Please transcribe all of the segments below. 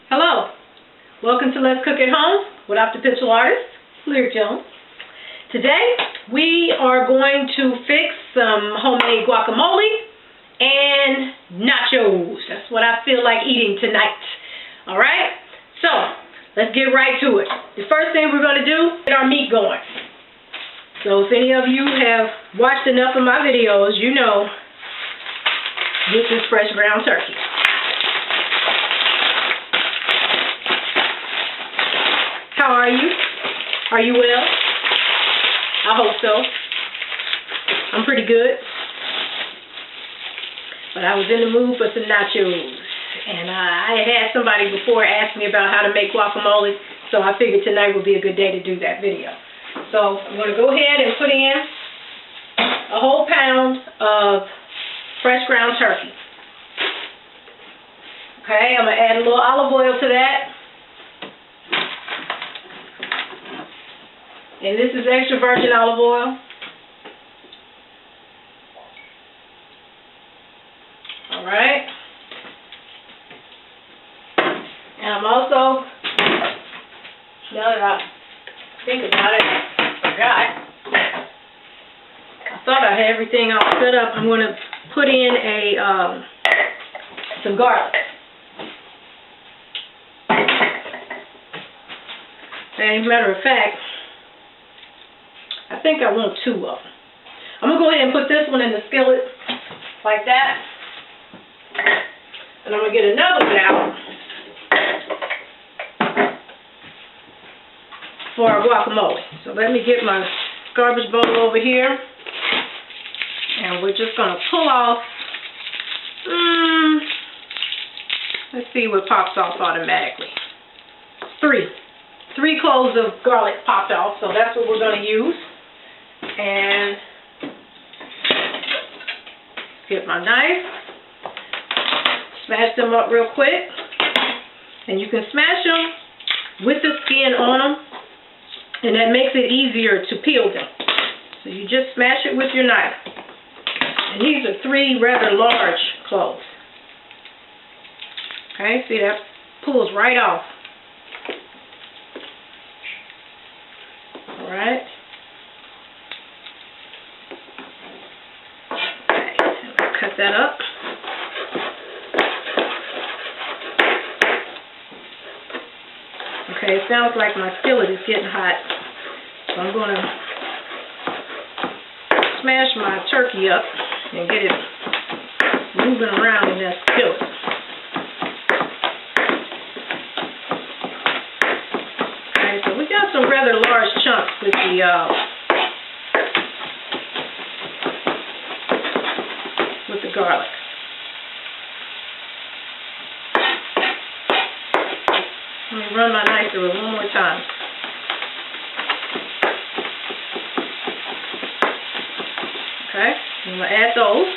Hello, welcome to Let's Cook at Home with the pencil artist, Lyric Jones. Today we are going to fix some homemade guacamole and nachos. That's what I feel like eating tonight. Alright, so let's get right to it. The first thing we're going to do is get our meat going. So if any of you have watched enough of my videos, you know this is fresh ground turkey. How are you? Are you well? I hope so. I'm pretty good. But I was in the mood for some nachos. And I had somebody before ask me about how to make guacamole, so I figured tonight would be a good day to do that video. So I'm going to go ahead and put in a whole pound of fresh ground turkey. Okay, I'm going to add a little olive oil to that. And this is extra virgin olive oil. Alright. And I'm also, now that I think about it, I forgot. I thought I had everything all set up. I'm going to put in some garlic. As a matter of fact, I think I want 2 of them. I'm going to go ahead and put this one in the skillet like that. And I'm going to get another one out for our guacamole. So let me get my garbage bowl over here. And we're just going to pull off, let's see what pops off automatically. 3 cloves of garlic popped off, so that's what we're going to use. And get my knife, smash them up real quick. And you can smash them with the skin on them, and that makes it easier to peel them. So you just smash it with your knife. And these are 3 rather large cloves. Okay, see that pulls right off. Alright. Cut that up. Okay, it sounds like my skillet is getting hot. So I'm going to smash my turkey up and get it moving around in that skillet. Okay, so we got some rather large chunks with the garlic. Let me run my knife through it one more time. Okay, I'm going to add those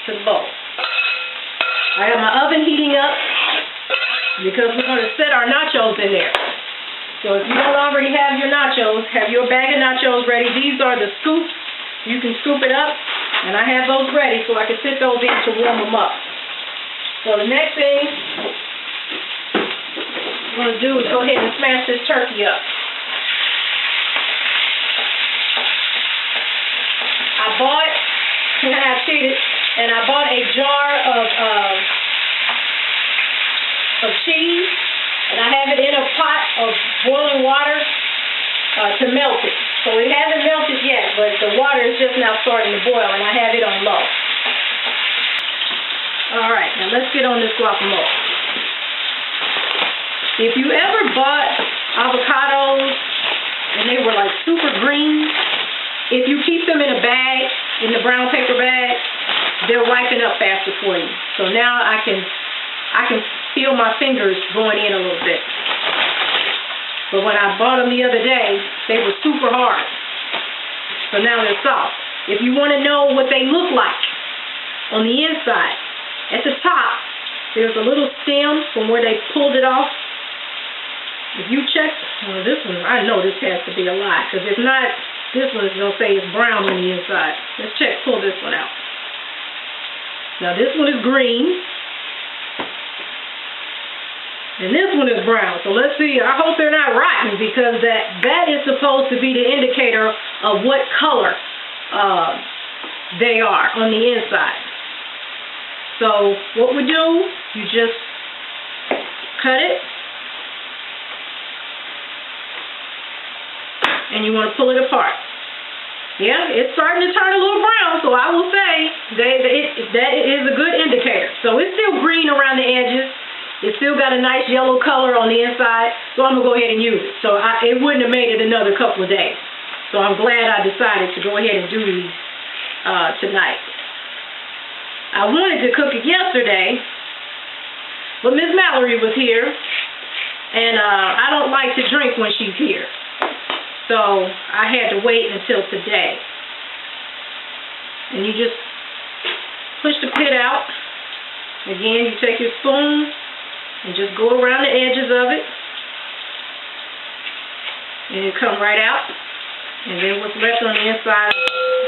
to the bowl. I have my oven heating up because we're going to set our nachos in there. So if you don't already have your nachos, have your bag of nachos ready. These are the scoops. You can scoop it up, and I have those ready so I can sit those in to warm them up. So the next thing I'm going to do is go ahead and smash this turkey up. I cheated, and I bought a jar of cheese, and I have it in a pot of boiling water to melt it. So it hasn't melted yet, but the water is just now starting to boil, and I have it on low. Alright, now let's get on this guacamole. If you ever bought avocados and they were like super green, if you keep them in a bag, in the brown paper bag, they're ripening up faster for you. So now I can feel my fingers going in a little bit. But when I bought them the other day, they were super hard. So now they're soft. If you want to know what they look like on the inside, at the top, there's a little stem from where they pulled it off. If you check, well, this one, I know this has to be a lie, because if not, this one is going to say it's brown on the inside. Let's pull this one out. Now this one is green. And this one is brown. So let's see. I hope they're not rotten, because that is supposed to be the indicator of what color they are on the inside. So what we do, you just cut it. And you want to pull it apart. Yeah, it's starting to turn a little brown, so I will say that is a good indicator. So it's still green around the edges. It's still got a nice yellow color on the inside, so I'm going to go ahead and use it. So it wouldn't have made it another couple of days. So I'm glad I decided to go ahead and do these tonight. I wanted to cook it yesterday, but Miss Mallory was here, and I don't like to drink when she's here. So I had to wait until today. And you just push the pit out. Again, you take your spoon and just go around the edges of it. And it come right out. And then what's left on the inside,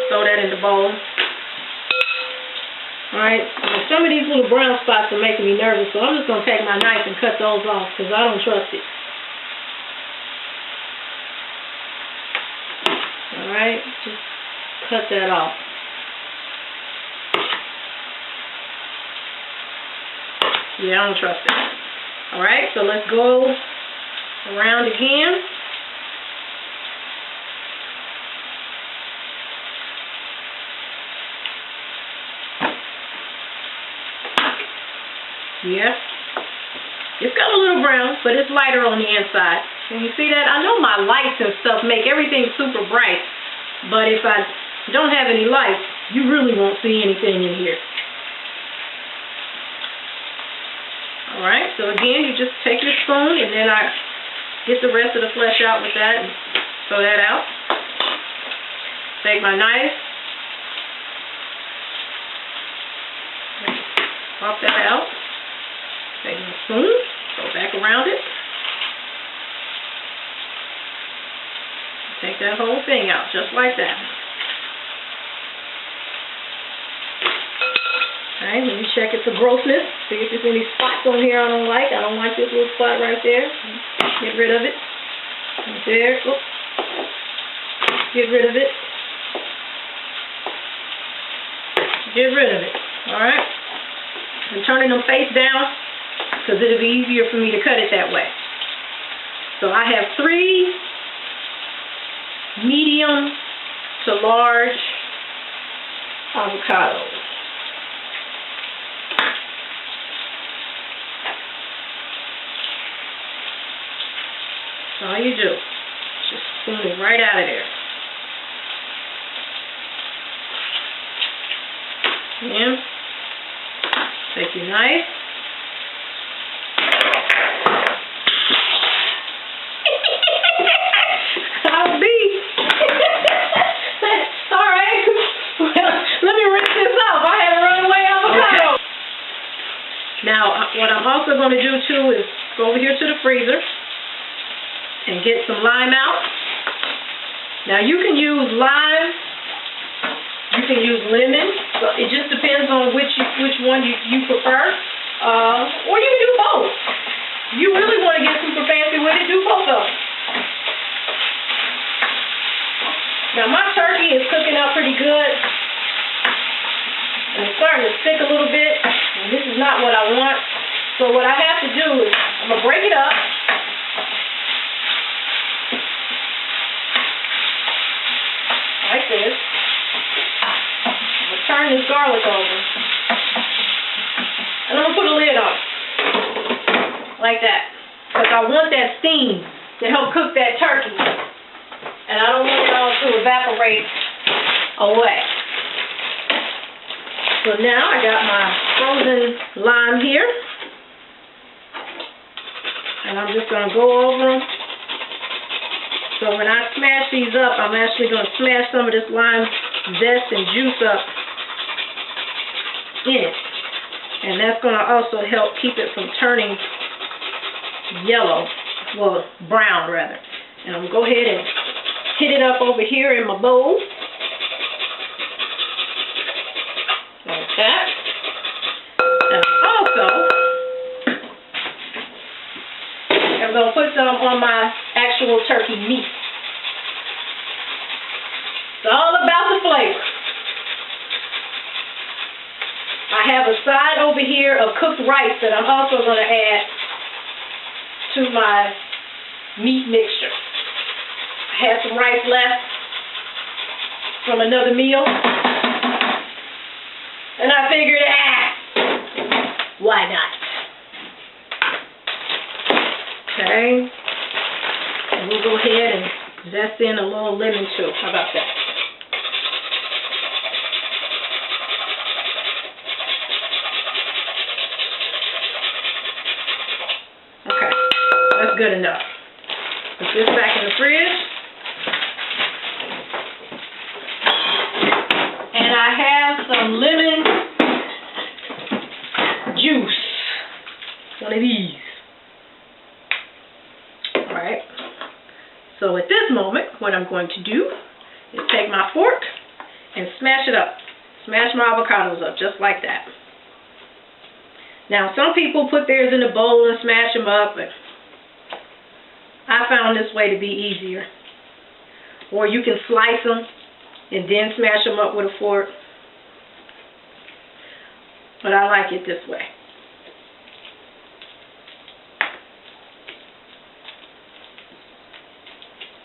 throw that in the bowl. Alright, some of these little brown spots are making me nervous, so I'm just going to take my knife and cut those off, because I don't trust it. Alright, just cut that off. Yeah, I don't trust it. Alright, so let's go around again. Yeah, it's got a little brown, but it's lighter on the inside. Can you see that? I know my lights and stuff make everything super bright, but if I don't have any lights, you really won't see anything in here. Alright, so again, you just take your spoon, and then I get the rest of the flesh out with that and throw that out. Take my knife, pop that out. Take my spoon, go back around it. Take that whole thing out, just like that. Alright, let me check it for grossness. See if there's any spots on here I don't like. I don't like this little spot right there. Get rid of it. Right there. Oops. Get rid of it. Get rid of it. Alright. I'm turning them face down, because it'll be easier for me to cut it that way. So I have 3 medium to large avocados. That's all you do. Just spoon it right out of there. And take your knife. Now, what I'm also going to do, too, is go over here to the freezer and get some lime out. Now, you can use lime, you can use lemon, so it just depends on which one you prefer, or you can do both. If you really want to get super fancy with it, do both of them. Now, my turkey is cooking out pretty good, and it's starting to stick a little bit. And this is not what I want. So what I have to do is I'm going to break it up. Like this. I'm going to turn this garlic over. And I'm going to put a lid on it. Like that. Because I want that steam to help cook that turkey. And I don't want it all to evaporate away. So now I got my frozen lime here, and I'm just going to go over them. So when I smash these up, I'm actually going to smash some of this lime zest and juice up in it. And that's going to also help keep it from turning yellow, well, brown rather. And I'm going to go ahead and hit it up over here in my bowl. Like that. And also actual turkey meat. It's all about the flavor. I have a side over here of cooked rice that I'm also going to add to my meat mixture. I had some rice left from another meal, and I figured, why not? Okay, and we'll go ahead and zest in a little lemon too. How about that? Okay, that's good enough. Put this back in the fridge. And I have some lemon juice. One of these. Alright. So at this moment, what I'm going to do is take my fork and smash it up. Smash my avocados up just like that. Now, some people put theirs in a bowl and smash them up, but I found this way to be easier. Or you can slice them and then smash them up with a fork. But I like it this way.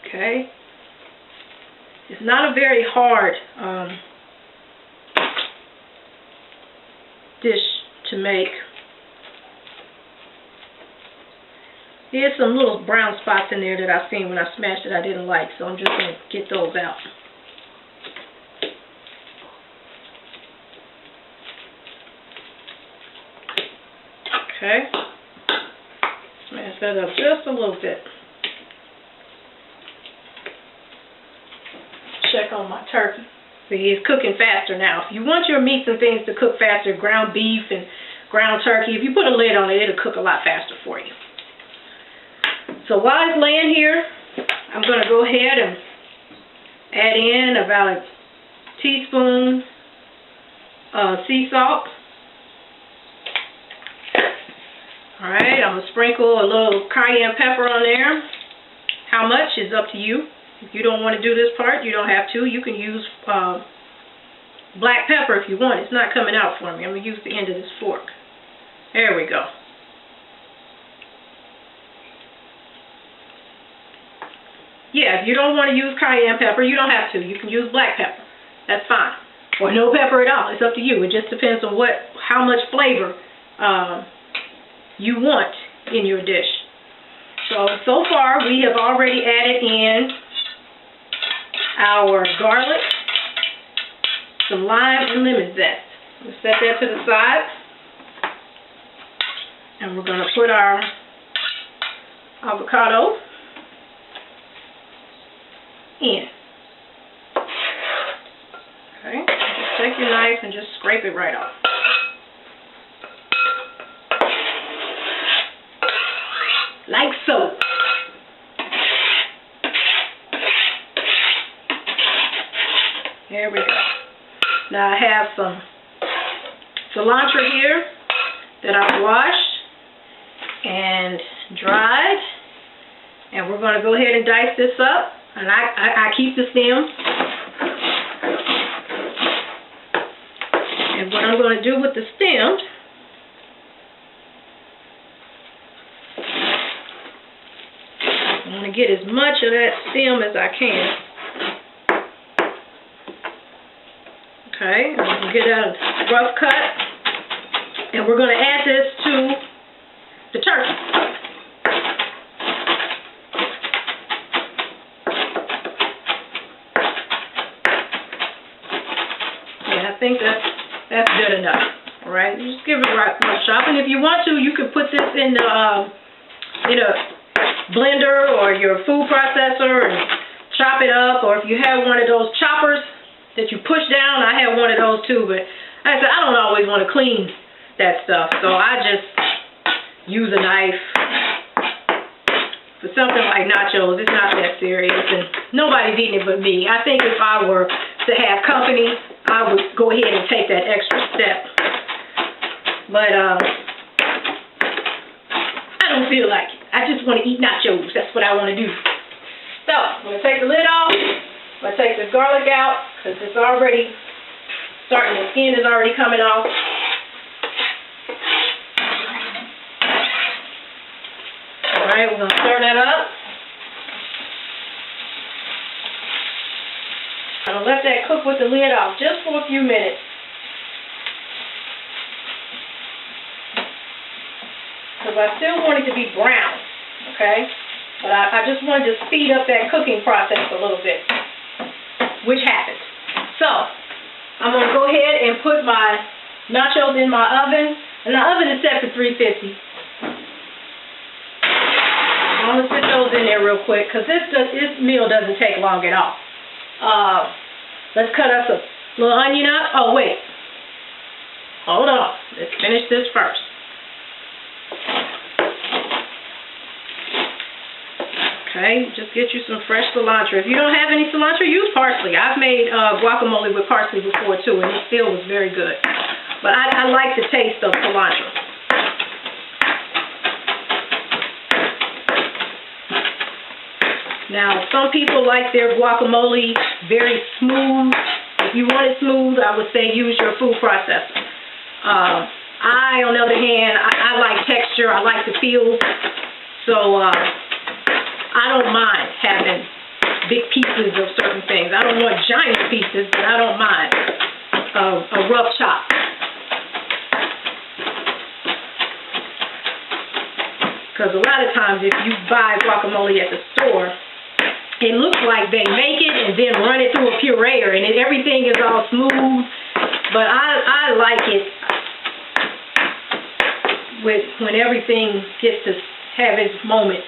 Okay. It's not a very hard dish to make. There's some little brown spots in there that I've seen when I smashed it I didn't like, so I'm just going to get those out. Okay. Smash that up just a little bit. Check on my turkey. See, it's cooking faster now. If you want your meats and things to cook faster, ground beef and ground turkey, if you put a lid on it, it'll cook a lot faster for you. So while it's laying here, I'm going to go ahead and add in about a teaspoon of sea salt. Alright, I'm going to sprinkle a little cayenne pepper on there. How much is up to you. If you don't want to do this part, you don't have to. You can use black pepper if you want. It's not coming out for me. I'm going to use the end of this fork. There we go. Yeah, if you don't want to use cayenne pepper, you don't have to. You can use black pepper. That's fine. Or no pepper at all. It's up to you. It just depends on how much flavor you want in your dish. So far we have already added in our garlic, some lime, and lemon zest. We'll set that to the side. And we're going to put our avocado in. Okay, just take your knife and just scrape it right off. Like so. There we go. Now I have some cilantro here that I've washed and dried. And we're going to go ahead and dice this up. And I keep the stem. And what I'm going to do with the stem, I'm going to get as much of that stem as I can. Okay, I'm going to get a rough cut. And we're going to add this to the turkey. I think that's good enough. All right, just give it a right chop, and if you want to, you can put this in a blender or your food processor and chop it up. Or if you have one of those choppers that you push down, I have one of those too. But like I said, I don't always want to clean that stuff, so I just use a knife. For something like nachos, it's not that serious, and nobody's eating it but me. I think if I were to have company, I would go ahead and take that extra step. But I don't feel like it. I just want to eat nachos. That's what I want to do. So, I'm going to take the lid off. I'm going to take this garlic out because it's already starting, the skin is already coming off. Alright, we're going to stir that up. I'm going to let that cook with the lid off just for a few minutes. Because I still want it to be brown, okay? But I just wanted to speed up that cooking process a little bit, which happened. So, I'm going to go ahead and put my nachos in my oven, and the oven is set for 350. I'm going to sit those in there real quick, because this meal doesn't take long at all. Let's cut us a little onion up. Oh, wait. Hold on. Let's finish this first. Okay, just get you some fresh cilantro. If you don't have any cilantro, use parsley. I've made guacamole with parsley before too, and it still was very good. But I like the taste of cilantro. Now, some people like their guacamole very smooth. If you want it smooth, I would say use your food processor. I, on the other hand, I like texture. I like the feel. So, I don't mind having big pieces of certain things. I don't want giant pieces, but I don't mind a rough chop. Because a lot of times if you buy guacamole at the store, it looks like they make it and then run it through a pureer and everything is all smooth. But I like it when everything gets to have its moment.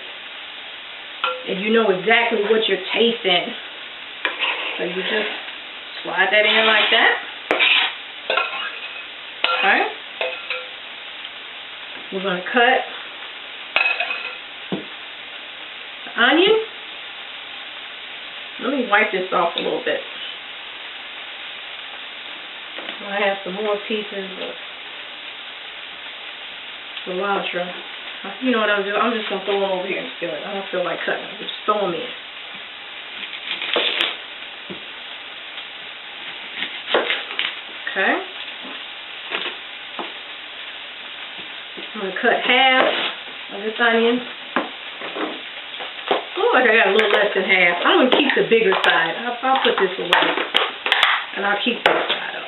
And you know exactly what you're tasting. So you just slide that in like that. Okay. We're going to cut the onion. Let me wipe this off a little bit. I have some more pieces of cilantro. You know what I'm doing? I'm just going to throw them over here and do it. I don't feel like cutting them. Just throw them in. Okay. I'm going to cut half of this onion. Oh, I got a little less than half. I'm going to keep the bigger side. I'll put this away. And I'll keep this side of it.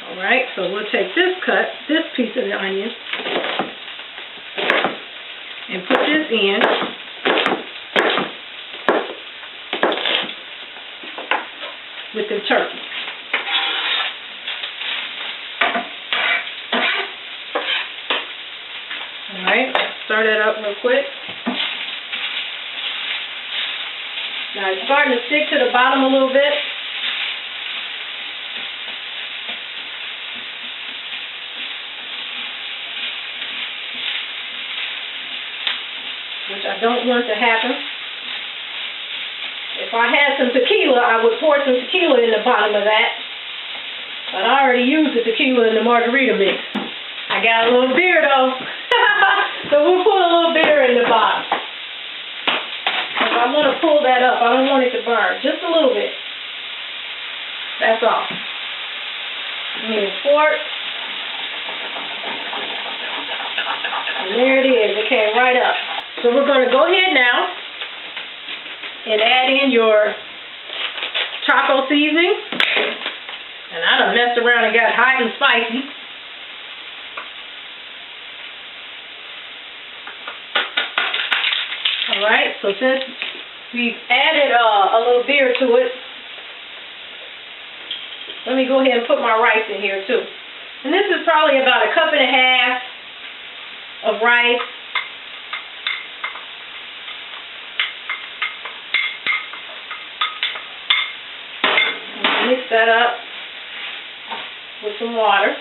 Alright, so we'll take this piece of the onion, and put this in. With the turkey. Alright, stir that up real quick. Now it's starting to stick to the bottom a little bit. Which I don't want to happen. If I had some tequila, I would pour some tequila in the bottom of that. But I already used the tequila in the margarita mix. I got a little beer though. So we'll put a little beer in the bottom. If I want to pull that up, I don't want it to burn. Just a little bit. That's all. I need a fork. And there it is. It came right up. So we're going to go ahead now and add in your taco seasoning. And I done messed around and got hot and spicy. Alright, so since we've added a little beer to it, let me go ahead and put my rice in here too. And this is probably about 1.5 cups of rice. Mix that up with some water.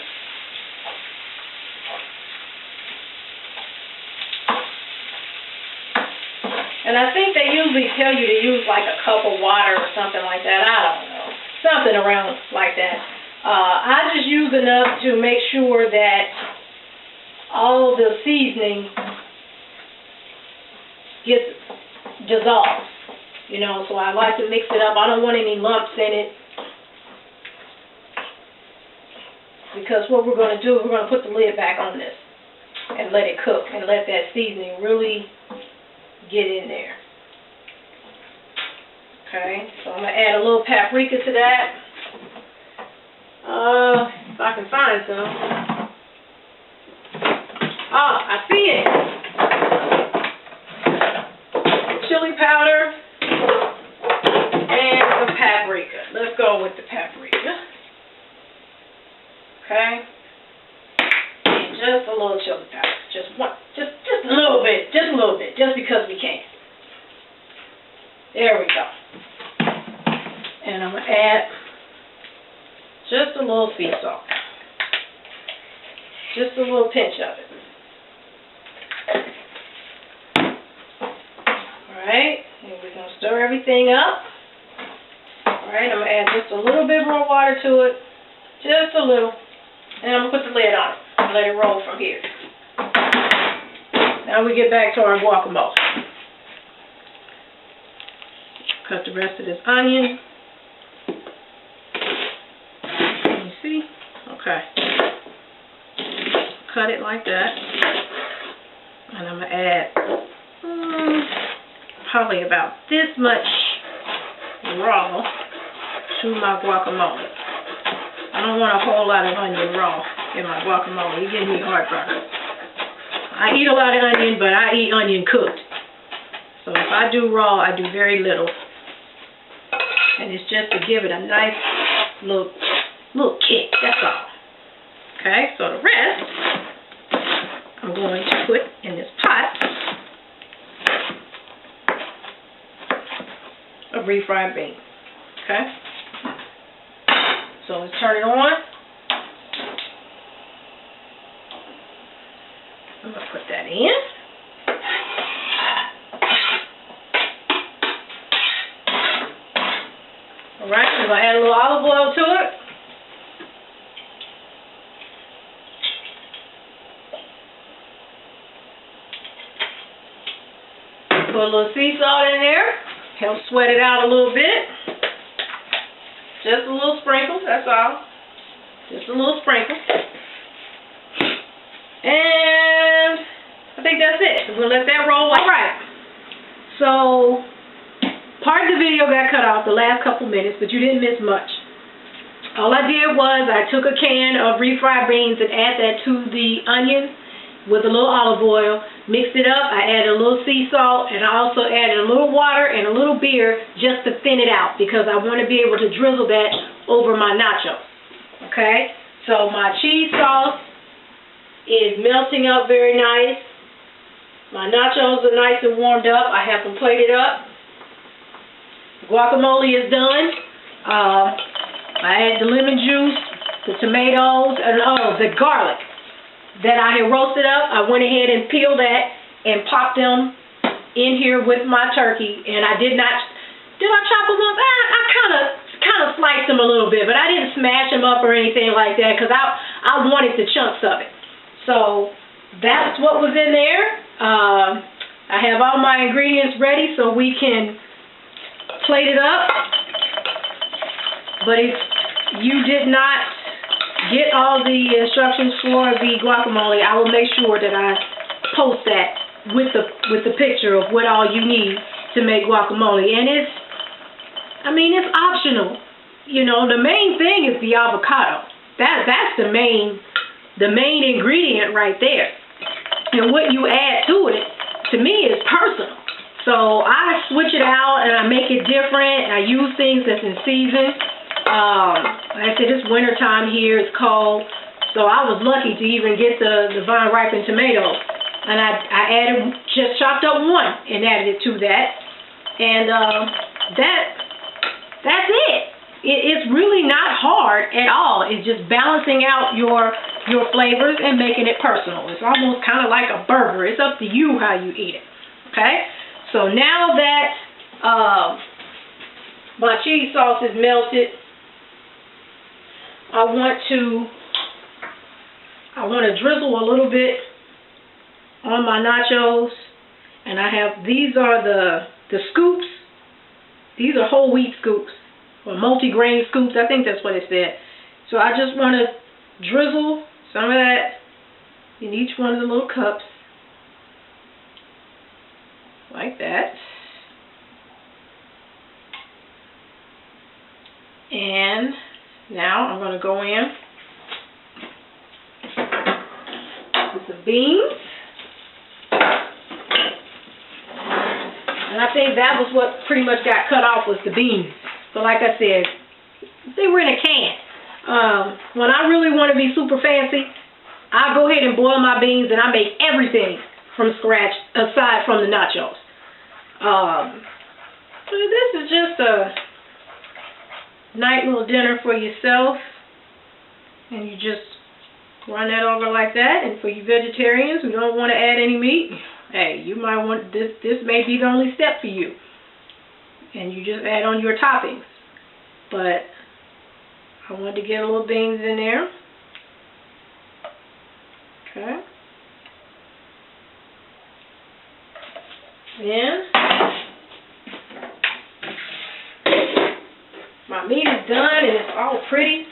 And I think they usually tell you to use like a cup of water or something like that. I don't know. Something around like that. I just use enough to make sure that all the seasoning gets dissolves. You know, so I like to mix it up. I don't want any lumps in it. Because what we're going to do, we're going to put the lid back on this and let it cook and let that seasoning really get in there. Okay, so I'm going to add a little paprika to that. If I can find some. Ah, I see it. Chili powder and some paprika. Let's go with the paprika. Okay. And just a little chili powder. Just a little bit. Just a little bit. Just because we can. There we go. And I'm going to add just a little sea salt. Just a little pinch of it. Alright, and we're going to stir everything up. Alright, I'm going to add just a little bit more water to it. Just a little. And I'm going to put the lid on it and let it roll from here. Now we get back to our guacamole. Cut the rest of this onion. Okay, cut it like that, and I'm going to add probably about this much raw to my guacamole. I don't want a whole lot of onion raw in my guacamole. It gives me heartburn. I eat a lot of onion, but I eat onion cooked. So if I do raw, I do very little. And it's just to give it a nice little kick, that's all. Okay, so the rest I'm going to put in this pot of refried beans. Okay, so let's turn it on. I'm going to put that in. Alright, I'm going to add a little olive oil to it. Put a little sea salt in there. Help sweat it out a little bit. Just a little sprinkle, that's all. Just a little sprinkle. And I think that's it. We'll let that roll. Alright. So, part of the video got cut off the last couple minutes, but you didn't miss much. All I did was I took a can of refried beans and add that to the onion with a little olive oil, mixed it up. I added a little sea salt, and I also added a little water and a little beer just to thin it out because I want to be able to drizzle that over my nachos. Okay? So my cheese sauce is melting up very nice. My nachos are nice and warmed up. I have them plated up. Guacamole is done. I added the lemon juice, the tomatoes, and the garlic that I had roasted up. I went ahead and peeled that and popped them in here with my turkey. And I did I chop them up? I kind of sliced them a little bit, but I didn't smash them up or anything like that because I wanted the chunks of it. So that's what was in there. I have all my ingredients ready so we can plate it up. But if you did not get all the instructions for the guacamole, I will make sure that I post that with the picture of what all you need to make guacamole. And it's optional. You know, the main thing is the avocado. That's the main ingredient right there. And what you add to it, to me, is personal. So I switch it out and I make it different. I use things that's in season. Like I said, it's winter time here. It's cold. So I was lucky to even get the vine ripened tomatoes. And I added, just chopped up one and added it to that. And that's it. It's really not hard at all. It's just balancing out your flavors and making it personal. It's almost kind of like a burger. It's up to you how you eat it. Okay? So now that my cheese sauce is melted, I want to drizzle a little bit on my nachos, and these are the the scoops. These are whole wheat scoops or multi-grain scoops. I think that's what it said. So I just want to drizzle some of that in each one of the little cups. Like that. And now I'm going to go in with the beans. And I think that was what pretty much got cut off, was the beans. So like I said, they were in a can. When I really want to be super fancy, I go ahead and boil my beans and I make everything from scratch aside from the nachos. So this is just a nice little dinner for yourself, and you just run that over like that. And for you vegetarians who don't want to add any meat, hey, you might want this may be the only step for you, and you just add on your toppings. But I wanted to get a little beans in there. Okay. Then my meat is done and it's all pretty,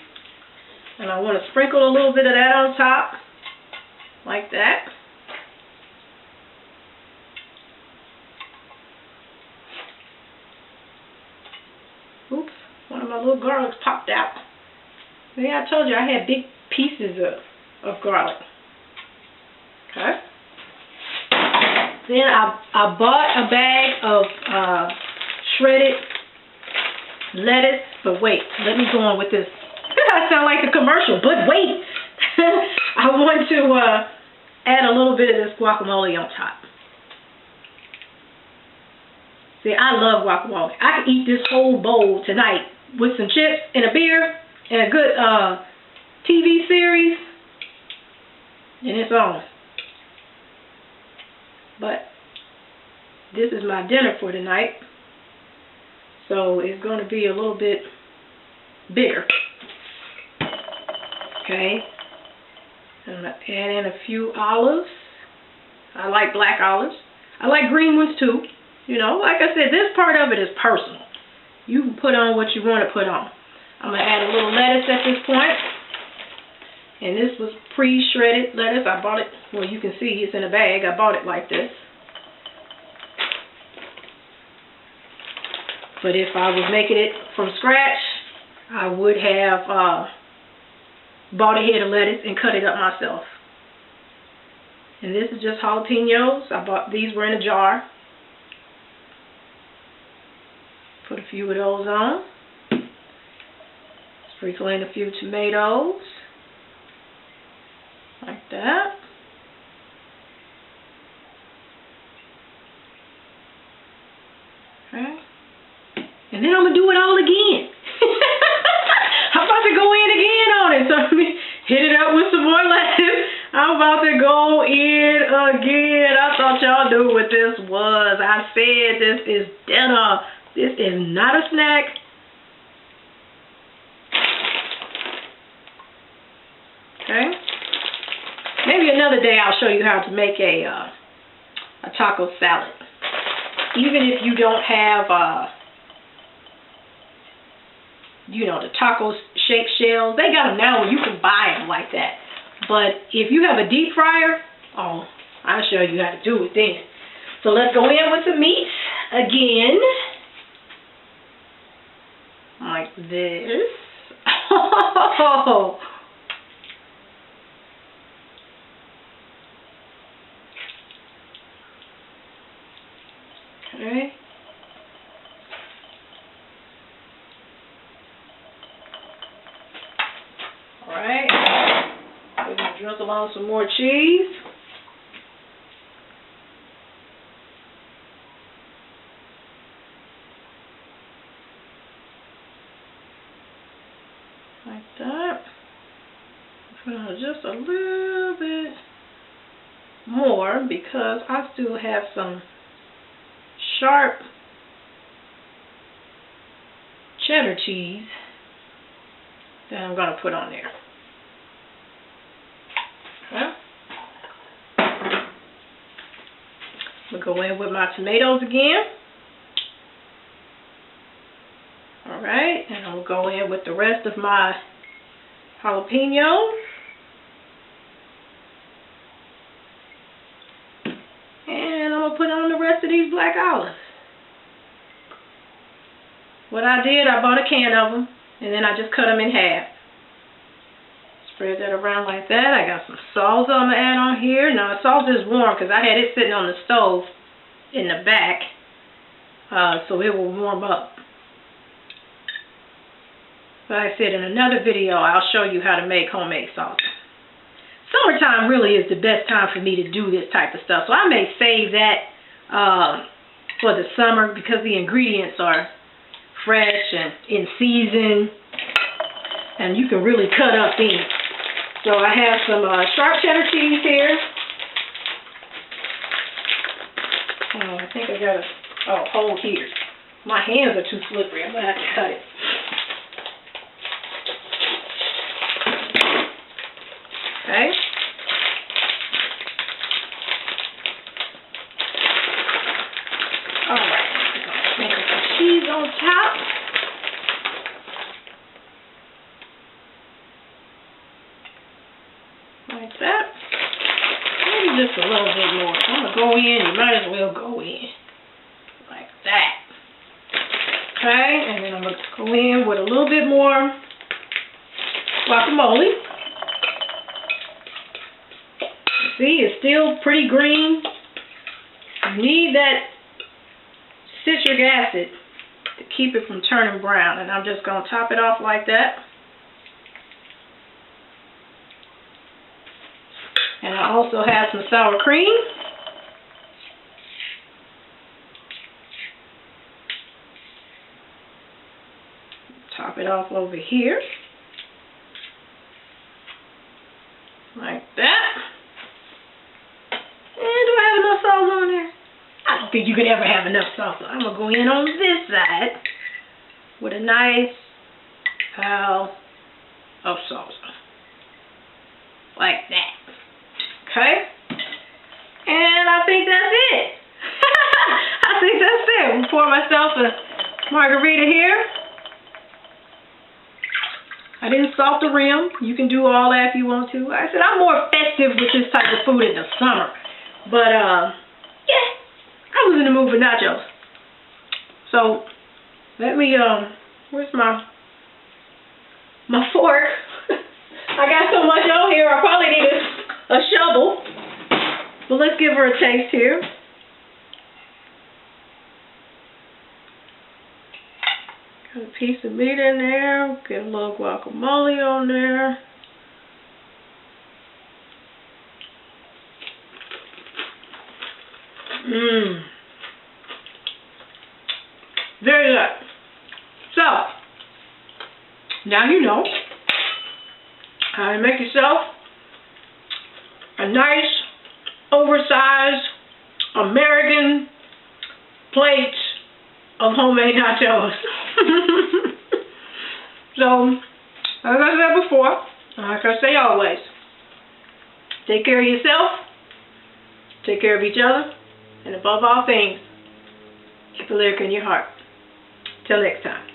and I want to sprinkle a little bit of that on top, like that. Oops, one of my little garlics popped out. See, I told you I had big pieces of garlic. Okay. Then I bought a bag of shredded lettuce, but wait, let me go on with this. I sound like the commercial, but wait. I want to add a little bit of this guacamole on top. See, I love guacamole. I could eat this whole bowl tonight with some chips and a beer and a good TV series, and it's on. But this is my dinner for tonight, so it's going to be a little bit bigger. Okay, I'm going to add in a few olives. I like black olives. I like green ones too. You know, like I said, this part of it is personal. You can put on what you want to put on. I'm going to add a little lettuce at this point. And this was pre-shredded lettuce. I bought it, well, you can see it's in a bag. I bought it like this. But if I was making it from scratch, I would have bought a head of lettuce and cut it up myself. And this is just jalapenos. These were in a jar. Put a few of those on. Sprinkle in a few tomatoes. Like that. Okay. And then I'm going to do it all again. I'm about to go in again on it. So let me hit it up with some more lettuce. I'm about to go in again. I thought y'all knew what this was. I said this is dinner. This is not a snack. Okay. Maybe another day I'll show you how to make a taco salad. Even if you don't have, you know, the taco shake shells. They got them now where you can buy them like that. But if you have a deep fryer, oh, I'll show you how to do it then. So let's go in with the meat again. Like this. Oh. Okay. Alright. We're going to drizzle on some more cheese. Like that. Put on just a little bit more because I still have some sharp cheddar cheese that I'm going to put on there. Okay. We'll go in with my tomatoes again. Alright, and I'll go in with the rest of my jalapeno. And I'm going to put on the rest of these black olives. What I did, I bought a can of them, and then I just cut them in half. Spread that around like that. I got some salsa I'm going to add on here. Now, the salsa is warm because I had it sitting on the stove in the back, so it will warm up. Like I said, in another video, I'll show you how to make homemade salsa. Summertime really is the best time for me to do this type of stuff, so I may save that for the summer because the ingredients are fresh and in season, and you can really cut up things. So I have some sharp cheddar cheese here. Oh, I think I got a hole here. My hands are too slippery. I'm going to have to cut it. Okay. Alright. Make some cheese on top. Like that. Maybe just a little bit more. I'm going to go in. You might as well go in. Like that. Okay. And then I'm going to go in with a little bit more guacamole. See, it's still pretty green. You need that citric acid to keep it from turning brown. And I'm just going to top it off like that. And I also have some sour cream. Top it off over here. Like that. On there. I don't think you could ever have enough salsa. I'm going to go in on this side with a nice pile of salsa. Like that. Okay? And I think that's it. I think that's it. I'm going to pour myself a margarita here. I didn't salt the rim. You can do all that if you want to. Like I said, I'm more festive with this type of food in the summer. But, yeah, I was in the mood for nachos. So, let me, where's my fork? I got so much on here, I probably need a shovel. But let's give her a taste here. Got a piece of meat in there. Get a little guacamole on there. Mmm. Very good. So, now you know how to make yourself a nice, oversized American plate of homemade nachos. So, like I said before, like I say always, take care of yourself, take care of each other, and above all things, keep a lyric in your heart. Till next time.